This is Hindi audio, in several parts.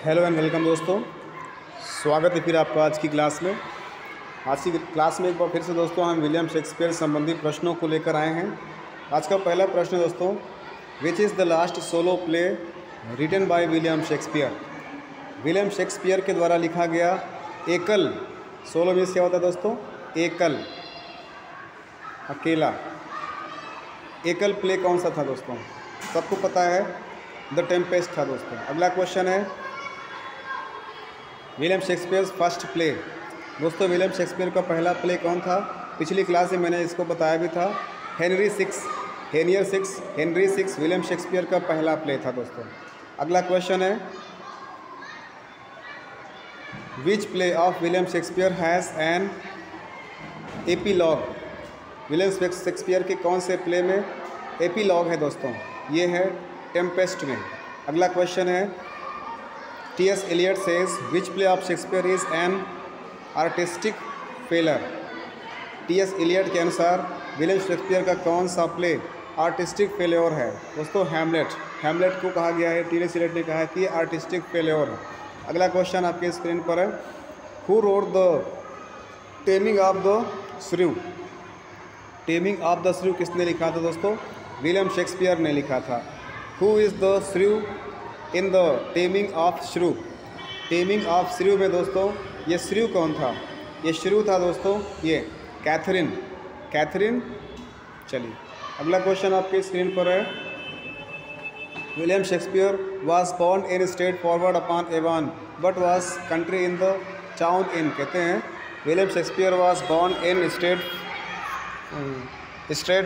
हेलो एंड वेलकम दोस्तों, स्वागत है फिर आपका आज की क्लास में। आज की क्लास में एक बार फिर से दोस्तों हम विलियम शेक्सपियर संबंधी प्रश्नों को लेकर आए हैं। आज का पहला प्रश्न दोस्तों, which is the last solo play written by William Shakespeare. William Shakespeare के द्वारा लिखा गया एकल, सोलो मीन्स क्या होता है दोस्तों? एकल, अकेला। एकल प्ले कौन सा था दोस्तों? सबको पता है द टेम्पेस्ट था दोस्तों। अगला क्वेश्चन है विलियम शेक्सपियर फर्स्ट प्ले। दोस्तों विलियम शेक्सपियर का पहला प्ले कौन था? पिछली क्लास में मैंने इसको बताया भी था। हेनरी सिक्स विलियम शेक्सपियर का पहला प्ले था दोस्तों। अगला क्वेश्चन है which play of William Shakespeare has an epilogue. William Shakespeare के कौन से प्ले में एपीलॉग है दोस्तों? ये है टेम्पेस्ट में। अगला क्वेश्चन है T.S. Eliot says which play of Shakespeare is an artistic failure। T.S. Eliot के अनुसार विलियम शेक्सपियर का कौन सा प्ले आर्टिस्टिक फेल्योर है दोस्तों? हैमलेट को कहा गया है, T.S. Eliot ने कहा है कि आर्टिस्टिक फेल्योर है। अगला क्वेश्चन आपके स्क्रीन पर है who wrote the taming of the श्रू। टेमिंग ऑफ द श्रू किसने लिखा था दोस्तों? विलियम शेक्सपियर ने लिखा था। हु इज़ द श्रू इन द टेमिंग ऑफ श्रू। टेमिंग ऑफ श्रू में दोस्तों ये श्रू कौन था? ये श्रू था दोस्तों ये कैथरीन। चलिए अगला क्वेश्चन आपके स्क्रीन पर है William Shakespeare was born in Stratford upon Avon but was country in the town in. कहते हैं William Shakespeare was born in straight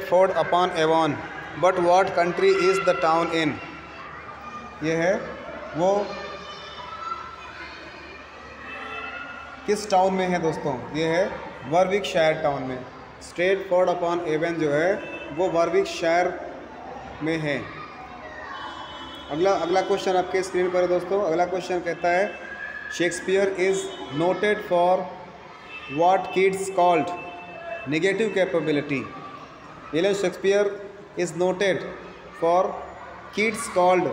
forward upon Avon but what country is the town in. ये है वो किस टाउन में है दोस्तों? ये है वारविकशायर टाउन में। स्ट्रेटफोर्ड अपॉन एवन जो है वो वारविकशायर में है। अगला क्वेश्चन आपके स्क्रीन पर है दोस्तों। अगला क्वेश्चन कहता है Shakespeare is noted for what kids called negative capability. William Shakespeare is noted for kids called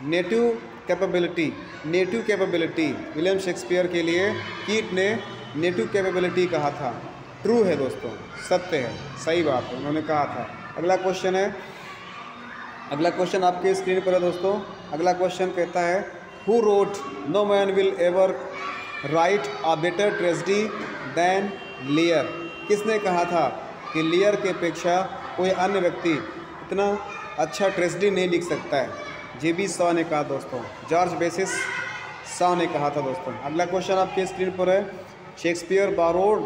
native capability. William Shakespeare के लिए कीट ने नेटिव कैपेबिलिटी कहा था। ट्रू है दोस्तों, सत्य है, सही बात है, उन्होंने कहा था। अगला क्वेश्चन आपके स्क्रीन पर है दोस्तों। अगला क्वेश्चन कहता है who wrote no man will ever write a better tragedy than Lear. किसने कहा था कि लियर के अपेक्षा कोई अन्य व्यक्ति इतना अच्छा ट्रेजेडी नहीं लिख सकता है? J.B. शॉ ने कहा दोस्तों, जॉर्ज बेसिस शॉ ने कहा था दोस्तों। अगला क्वेश्चन आपके स्क्रीन पर है Shakespeare borrowed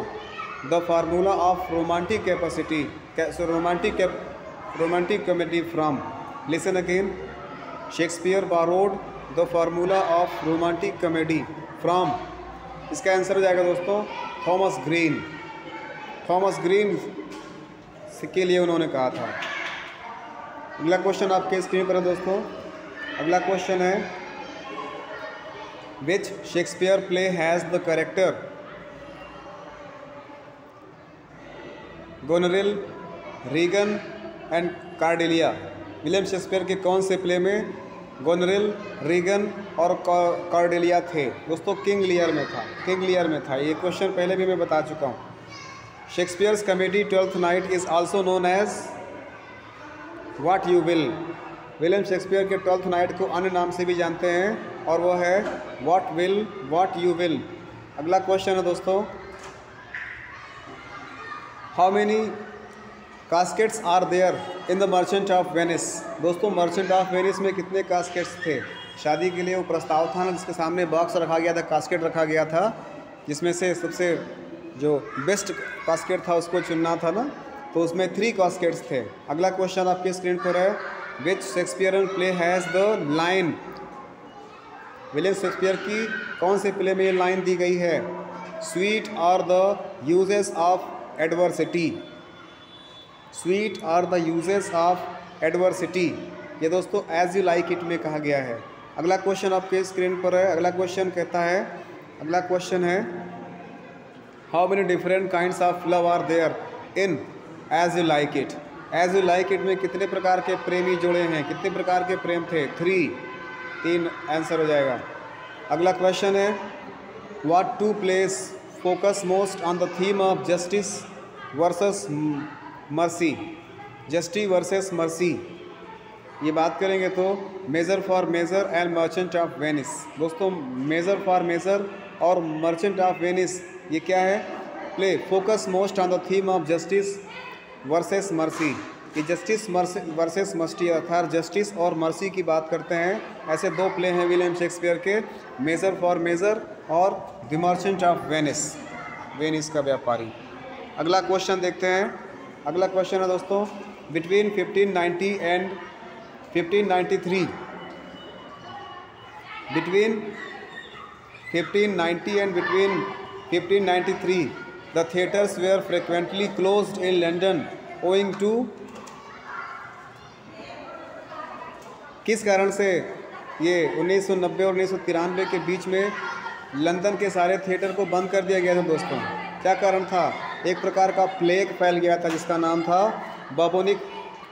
the formula of romantic comedy from. Listen again, Shakespeare borrowed the formula of romantic comedy from. इसका आंसर हो जाएगा दोस्तों थॉमस ग्रीन के लिए उन्होंने कहा था। अगला क्वेश्चन आपके स्क्रीन पर है दोस्तों। अगला क्वेश्चन है which Shakespeare play has the character Goneril, Regan and Cordelia. William Shakespeare के कौन से प्ले में गोनरिल, रीगन और कार्डेलिया थे दोस्तों? किंग लियर में था। ये क्वेश्चन पहले भी मैं बता चुका हूँ। Shakespeare's comedy Twelfth Night is also known as what you will. William Shakespeare के ट्वेल्थ नाइट को अन्य नाम से भी जानते हैं और वो है व्हाट यू विल। अगला क्वेश्चन है दोस्तों how many caskets are there in the merchant of Venice. दोस्तों मर्चेंट ऑफ वेनिस में कितने कास्केट्स थे? शादी के लिए वो प्रस्ताव था ना, जिसके सामने बॉक्स रखा गया था, कास्केट रखा गया था, जिसमें से सबसे जो बेस्ट कास्केट था उसको चुनना था ना, तो उसमें 3 कास्केट्स थे। अगला क्वेश्चन आपके स्क्रीन पर है which Shakespearean play has the line. William Shakespeare की कौन से प्ले में ये लाइन दी गई है? Sweet are the uses of adversity. ये दोस्तों एज यू लाइक इट में कहा गया है। अगला क्वेश्चन आपके स्क्रीन पर है। अगला क्वेश्चन है how many different kinds of love are there in as you like it. As you like it में कितने प्रकार के प्रेमी जुड़े हैं, कितने प्रकार के प्रेम थे? 3 आंसर हो जाएगा। अगला क्वेश्चन है, what to place focus most on the theme of justice versus mercy. Justice versus mercy ये बात करेंगे तो measure for measure and merchant of Venice. दोस्तों मेजर फॉर मेजर और मर्चेंट ऑफ वेनिस ये क्या है, play focus most on the theme of justice versus mercy. ये जस्टिस वर्सेस मर्सी अर्थात जस्टिस और मर्सी की बात करते हैं। ऐसे दो प्ले हैं विलियम शेक्सपियर के, मेजर फॉर मेजर और the merchant of Venice, Venice का व्यापारी। अगला क्वेश्चन देखते हैं। अगला क्वेश्चन है दोस्तों, between 1590 and 1593, between 1590 and between 1593 the theatres were frequently closed in London owing to, किस कारण से ये 1990 और 1993 के बीच में लंदन के सारे थिएटर को बंद कर दिया गया था दोस्तों? क्या कारण था? एक प्रकार का प्लेग फैल गया था जिसका नाम था बबोनिक,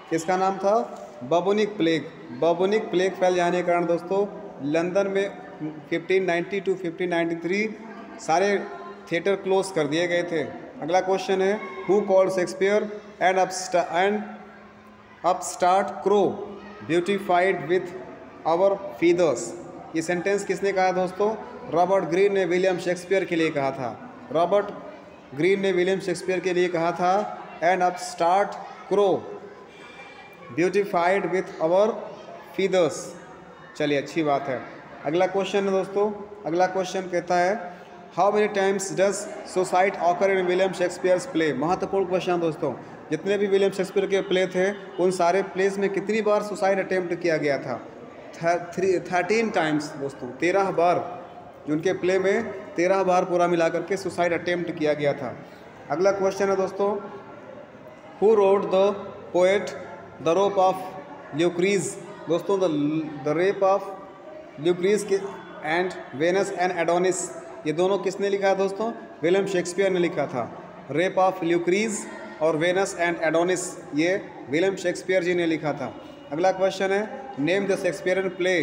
किसका नाम था? Bubonic plague. बबोनिक प्लेग फैल जाने के कारण दोस्तों लंदन में 1590 टू 1593 सारे थिएटर क्लोज कर दिए गए थे। अगला क्वेश्चन है, who called Shakespeare an upstart crow beautified with our feathers. ये सेंटेंस किसने कहा दोस्तों? रॉबर्ट ग्रीन ने विलियम शेक्सपियर के लिए कहा था। रॉबर्ट ग्रीन ने विलियम शेक्सपियर के लिए कहा था, an upstart crow beautified with our feathers. चलिए अच्छी बात है। अगला क्वेश्चन है दोस्तों, अगला क्वेश्चन कहता है, how many times does suicide occur in William Shakespeare's play. महत्वपूर्ण क्वेश्चन दोस्तों, जितने भी विलियम शेक्सपियर के प्ले थे उन सारे प्लेस में कितनी बार सुसाइड अटेम्प्ट किया गया था? 13 टाइम्स दोस्तों, 13 बार। उनके प्ले में 13 बार पूरा मिला करके सुसाइड अटेम्प्ट किया गया था। अगला क्वेश्चन है दोस्तों, who wrote the poet the rope of Lucrece. दोस्तों द रेप ऑफ ल्यूक्रीज के एंड वेनस एंड एडोनिस, ये दोनों किसने लिखा है दोस्तों? विलियम शेक्सपियर ने लिखा था। रेप ऑफ ल्यूक्रीज और वेनस एंड एडोनिस ये विलियम शेक्सपियर जी ने लिखा था। अगला क्वेश्चन है, name the Shakespearean play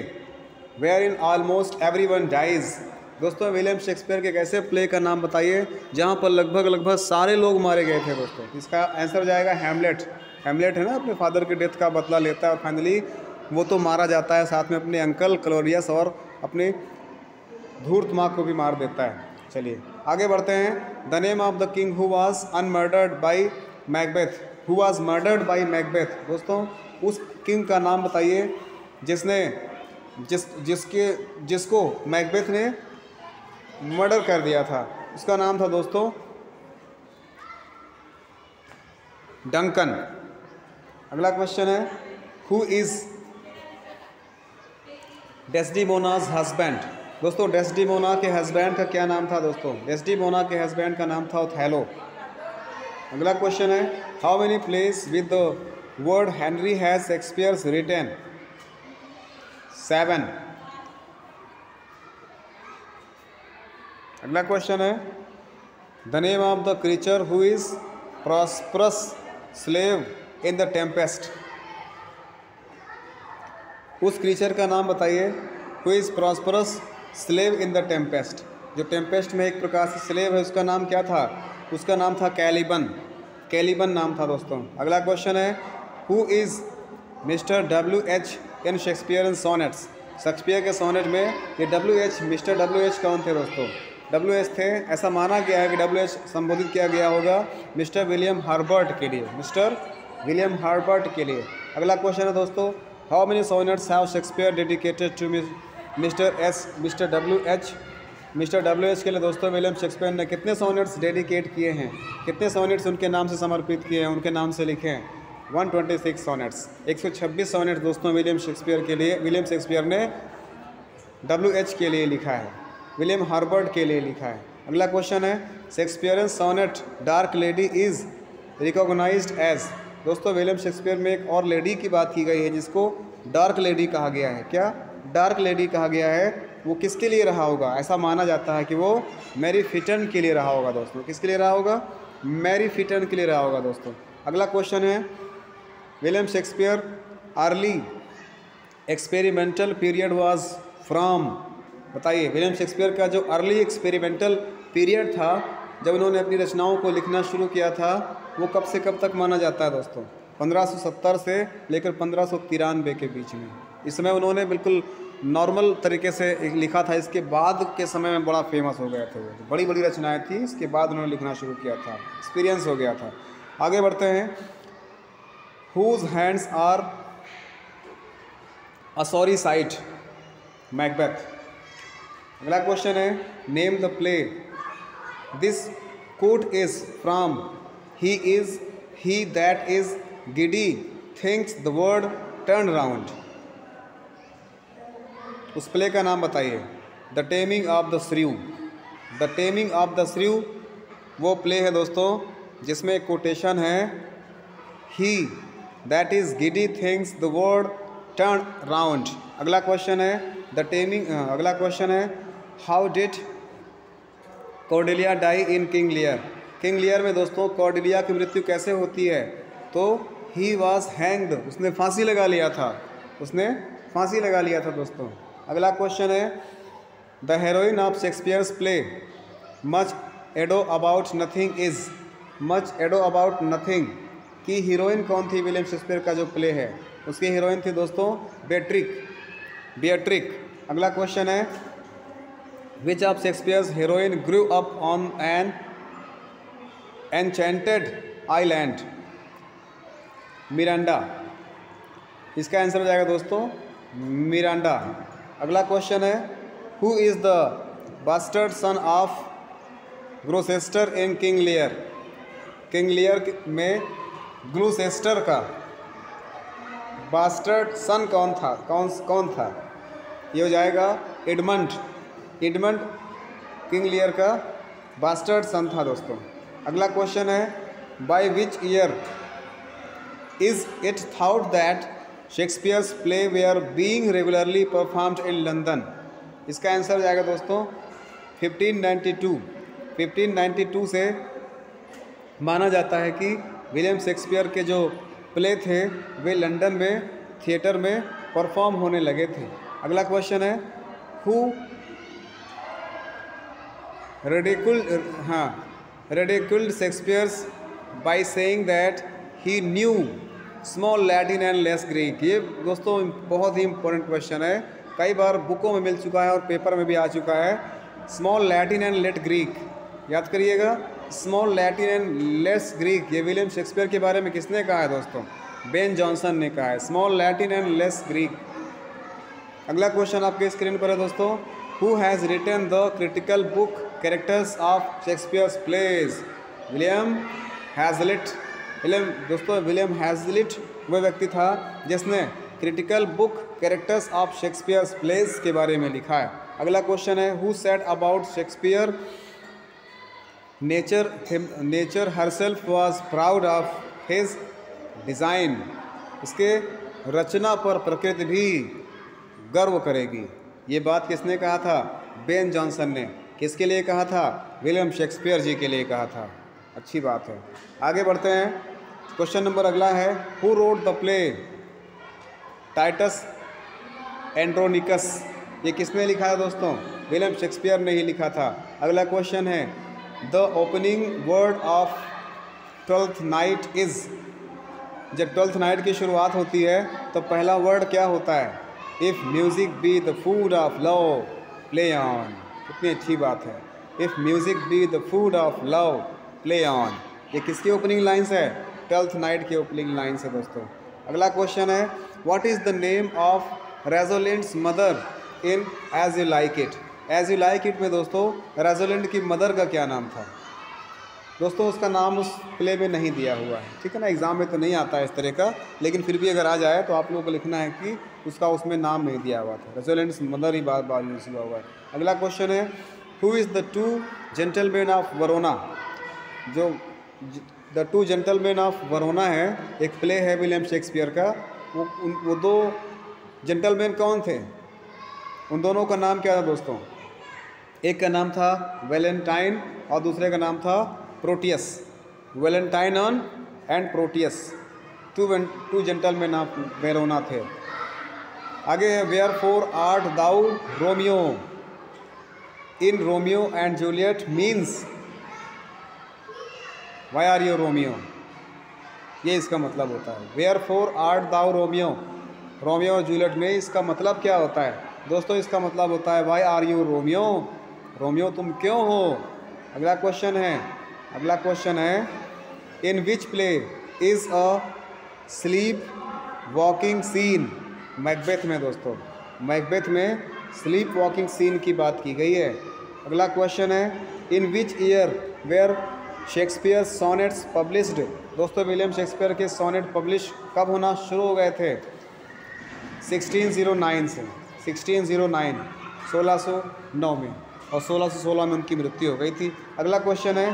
where in almost everyone dies. दोस्तों विलियम शेक्सपियर के एक ऐसे प्ले का नाम बताइए जहाँ पर लगभग सारे लोग मारे गए थे दोस्तों। इसका आंसर जाएगा हैमलेट। हैमलेट है ना, अपने फादर के डेथ का बदला लेता है और फाइनली वो तो मारा जाता है, साथ में अपने अंकल क्लोरियस और अपने धूर्त माँ को भी मार देता है। चलिए आगे बढ़ते हैं। The name of the king who was unmurdered by Macbeth. Who was murdered by Macbeth. दोस्तों उस किंग का नाम बताइए जिसने जिसको मैकबेथ ने मर्डर कर दिया था। उसका नाम था दोस्तों डंकन। अगला क्वेश्चन है, हु इज डेस्डिमोनाज हस्बैंड। दोस्तों डेस्डिमोना के हस्बैंड का क्या नाम था दोस्तों? डेस्डिमोना के हस्बैंड का नाम था ओथेलो। अगला क्वेश्चन है, how many plays with the word Henry has Shakespeare's written? 7। अगला क्वेश्चन है, the name of the creature who is Prospero's slave in the Tempest. उस क्रीचर का नाम बताइए, who is Prospero's slave in the Tempest. जो टेम्पेस्ट में एक प्रकार से स्लेव है उसका नाम क्या था? उसका नाम था कैलिबन। कैलिबन नाम था दोस्तों। अगला क्वेश्चन है, who is mister WH in Shakespearean sonnets. Shakespeare के सोनेट में ये WH मिस्टर WH कौन थे दोस्तों? WH थे, ऐसा माना गया है कि WH संबोधित किया गया होगा मिस्टर विलियम हर्बर्ट के लिए, मिस्टर विलियम हर्बर्ट के लिए। अगला क्वेश्चन है दोस्तों, how many sonnets have Shakespeare dedicated to mister WH। Mister WH के लिए दोस्तों विलियम शेक्सपियर ने कितने सोनेट्स डेडिकेट किए हैं? कितने सोनेट्स उनके नाम से समर्पित किए हैं, उनके नाम से लिखे हैं? 126 सोनेट्स। 126 सोनेट्स दोस्तों विलियम शेक्सपियर ने WH के लिए लिखा है, विलियम हर्बर्ट के लिए लिखा है। अगला क्वेश्चन है, Shakespearean sonnet dark lady is recognised as. दोस्तों विलियम शेक्सपियर में एक और लेडी की बात की गई है जिसको डार्क लेडी कहा गया है। क्या डार्क लेडी कहा गया है? वो किसके लिए रहा होगा? ऐसा माना जाता है कि वो मैरी फिटन के लिए रहा होगा दोस्तों। किसके लिए रहा होगा? मैरी फिटन के लिए रहा होगा दोस्तों। अगला क्वेश्चन है, William Shakespeare early experimental period was from बताइए, विलियम शेक्सपियर का जो अर्ली एक्सपेरिमेंटल पीरियड था, जब उन्होंने अपनी रचनाओं को लिखना शुरू किया था, वो कब से कब तक माना जाता है दोस्तों? 1570 से लेकर 1593 के बीच में। इस समय उन्होंने बिल्कुल नॉर्मल तरीके से लिखा था। इसके बाद के समय में बड़ा फेमस हो गया था वो, बड़ी बड़ी रचनाएं थी, इसके बाद उन्होंने लिखना शुरू किया था, एक्सपीरियंस हो गया था। आगे बढ़ते हैं। Whose hands are a sorry sight, Macbeth. अगला क्वेश्चन है, name the play this quote is from. He is he that is giddy thinks the world turn round. उस प्ले का नाम बताइए। The taming of the shrew. The taming of the shrew वो प्ले है दोस्तों जिसमें कोटेशन है, he that is giddy thinks the world turn round. अगला क्वेश्चन है द टेमिंग, अगला क्वेश्चन है how did Cordelia die in King Lear. King Lear में दोस्तों कॉर्डेलिया की मृत्यु कैसे होती है? तो ही वॉज हैंग्ड, उसने फांसी लगा लिया था, उसने फांसी लगा लिया था दोस्तों। अगला क्वेश्चन है the heroin of Shakespeare's play much ado about nothing is. Much ado about nothing की हीरोइन कौन थी? विलियम शेक्सपियर का जो प्ले है उसकी हीरोइन थी दोस्तों बेट्रिक। अगला क्वेश्चन है which of Shakespeare's heroine grew up on an enchanted island. Miranda. इसका आंसर हो जाएगा दोस्तों मिरांडा। अगला क्वेश्चन है who is the bastard son of Gloucester in King Lear. King Lear में ग्लूसेस्टर का बास्टर्ड सन कौन था? कौन था? ये हो जाएगा एडमंड। एडमंड किंग लियर का बास्टर्ड सन था दोस्तों। अगला क्वेश्चन है by which year is it thought that Shakespeare's play were being regularly performed in London. इसका आंसर हो जाएगा दोस्तों 1592। 1592 से माना जाता है कि विलियम शेक्सपियर के जो प्ले थे वे लंदन में थिएटर में परफॉर्म होने लगे थे। अगला क्वेश्चन है who ridiculed Shakespeare's by saying that he new small Latin and less Greek. ये दोस्तों बहुत ही इंपॉर्टेंट क्वेश्चन है, कई बार बुकों में मिल चुका है और पेपर में भी आ चुका है। Small Latin and let Greek याद करिएगा। Small Latin and less Greek ये विलियम शेक्सपियर के बारे में किसने कहा है दोस्तों? बेन जॉनसन ने कहा है, small Latin and less Greek. अगला क्वेश्चन आपके स्क्रीन पर है दोस्तों who has written the critical book characters of Shakespeare's plays. William Hazlitt वह व्यक्ति था जिसने critical book characters of Shakespeare's plays के बारे में लिखा है। अगला क्वेश्चन है who said about Shakespeare nature herself was proud of his design. इसके रचना पर प्रकृति भी गर्व करेगी। ये बात किसने कहा था? बेन जॉनसन ने। किसके लिए कहा था? विलियम शेक्सपियर जी के लिए कहा था। अच्छी बात है। आगे बढ़ते हैं। क्वेश्चन नंबर अगला है who wrote the play Titus Andronicus. ये किसने लिखा है दोस्तों? विलियम शेक्सपियर ने ही लिखा था। अगला क्वेश्चन है the opening word of twelfth Night is. जब ट्वेल्थ नाइट की शुरुआत होती है तो पहला वर्ड क्या होता है? If music be the food of love play on. कितनी अच्छी बात है। If music be the food of love play on. ये किसकी ओपनिंग लाइन्स है? ट्वेल्थ नाइट की ओपनिंग लाइन्स है दोस्तों। अगला क्वेश्चन है what is the name of Rosalind's mother in as you like it. As you like it में दोस्तों रेजोलेंट की मदर का क्या नाम था? दोस्तों उसका नाम उस प्ले में नहीं दिया हुआ है, ठीक है ना। एग्ज़ाम में तो नहीं आता है इस तरह का, लेकिन फिर भी अगर आ जाए तो आप लोगों को लिखना है कि उसका उसमें नाम नहीं दिया हुआ था। रेजोलेंट्स मदर ही बार यूज़ हुआ है। अगला क्वेश्चन है who is the two gentlemen of Verona. जो the two gentlemen of Verona है एक प्ले है विलियम शेक्सपियर का। वो दो जेंटलमैन कौन थे? उन दोनों का नाम क्या था दोस्तों? एक का नाम था वैलेंटाइन और दूसरे का नाम था Proteus. Valentine and Proteus two gentlemen of Verona थे। आगे है wherefore art thou Romeo. In Romeo and Juliet means why are you Romeo, ये इसका मतलब होता है। Wherefore art thou Romeo, Romeo और जूलियट में इसका मतलब क्या होता है दोस्तों? इसका मतलब होता है why are you Romeo, Romeo तुम क्यों हो। अगला क्वेश्चन है in which play is a sleep walking scene, Macbeth में दोस्तों, मैकबेथ में स्लीप वॉकिंग सीन की बात की गई है। अगला क्वेश्चन है in which year were Shakespeare sonnets published, दोस्तों विलियम शेक्सपियर के सोनेट पब्लिश कब होना शुरू हो गए थे? 1609 से, 1609 1609 में, और 1616 में उनकी मृत्यु हो गई थी। अगला क्वेश्चन है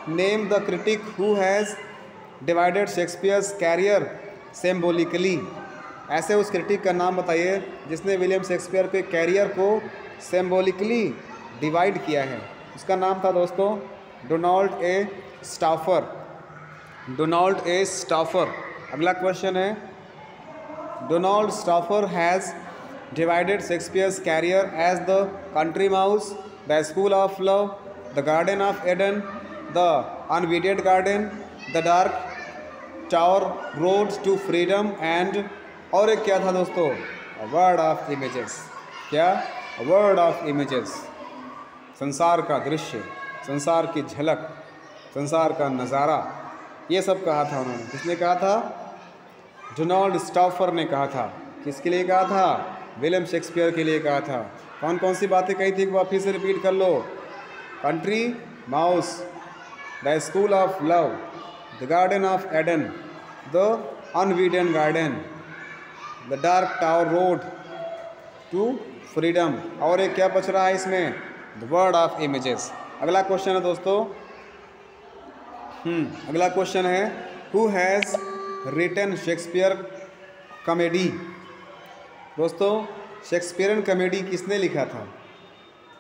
name the critic who has divided Shakespeare's career symbolically, ऐसे उस क्रिटिक का नाम बताइए जिसने विलियम शेक्सपियर के कैरियर को सिम्बोलिकली डिवाइड किया है। उसका नाम था दोस्तों Donald A Stauffer, Donald A Stauffer. अगला क्वेश्चन है Donald Stauffer has divided Shakespeare's career as the country mouse, the school of love, the garden of Eden, the unweeded garden, the dark tower road to freedom and, और एक क्या था दोस्तों? A world of images. क्या? अ वर्ल्ड ऑफ इमेजेस, संसार का दृश्य, संसार की झलक, संसार का नज़ारा, ये सब कहा था उन्होंने। किसने कहा था? डोनाल्ड स्टाफर ने कहा था। किसके लिए कहा था? विलियम शेक्सपियर के लिए कहा था। कौन कौन सी बातें कही थी वो आप फिर से रिपीट कर लो? Country mouse, the school of love, the garden of Eden, the unweeden garden, the dark tower road to freedom, और एक क्या बच रहा है इसमें? The world of images. अगला क्वेश्चन है दोस्तों, अगला क्वेश्चन है who has written Shakespeare comedy, दोस्तों शेक्सपियरन कॉमेडी किसने लिखा था?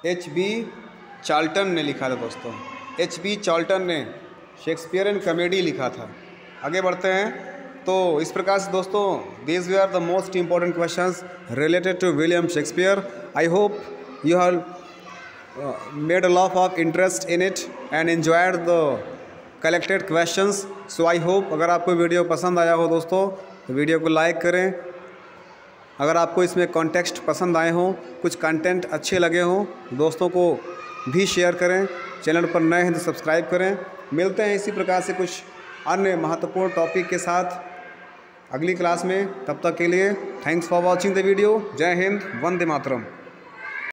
H.B. चार्ल्टन ने लिखा था दोस्तों, H.B. चार्ल्टन ने शेक्सपियरन कॉमेडी लिखा था। आगे बढ़ते हैं। तो इस प्रकार से दोस्तों these they are the most important questions related to William Shakespeare. I hope you have made a lot of interest in it and enjoyed the collected questions. So I hope अगर आपको वीडियो पसंद आया हो दोस्तों तो वीडियो को लाइक करें। अगर आपको इसमें कॉन्टेक्स्ट पसंद आए हों, कुछ कंटेंट अच्छे लगे हों, दोस्तों को भी शेयर करें। चैनल पर नए हैं तो सब्सक्राइब करें। मिलते हैं इसी प्रकार से कुछ अन्य महत्वपूर्ण टॉपिक के साथ अगली क्लास में। तब तक के लिए thanks for watching the video. जय हिंद, वंदे मातरम।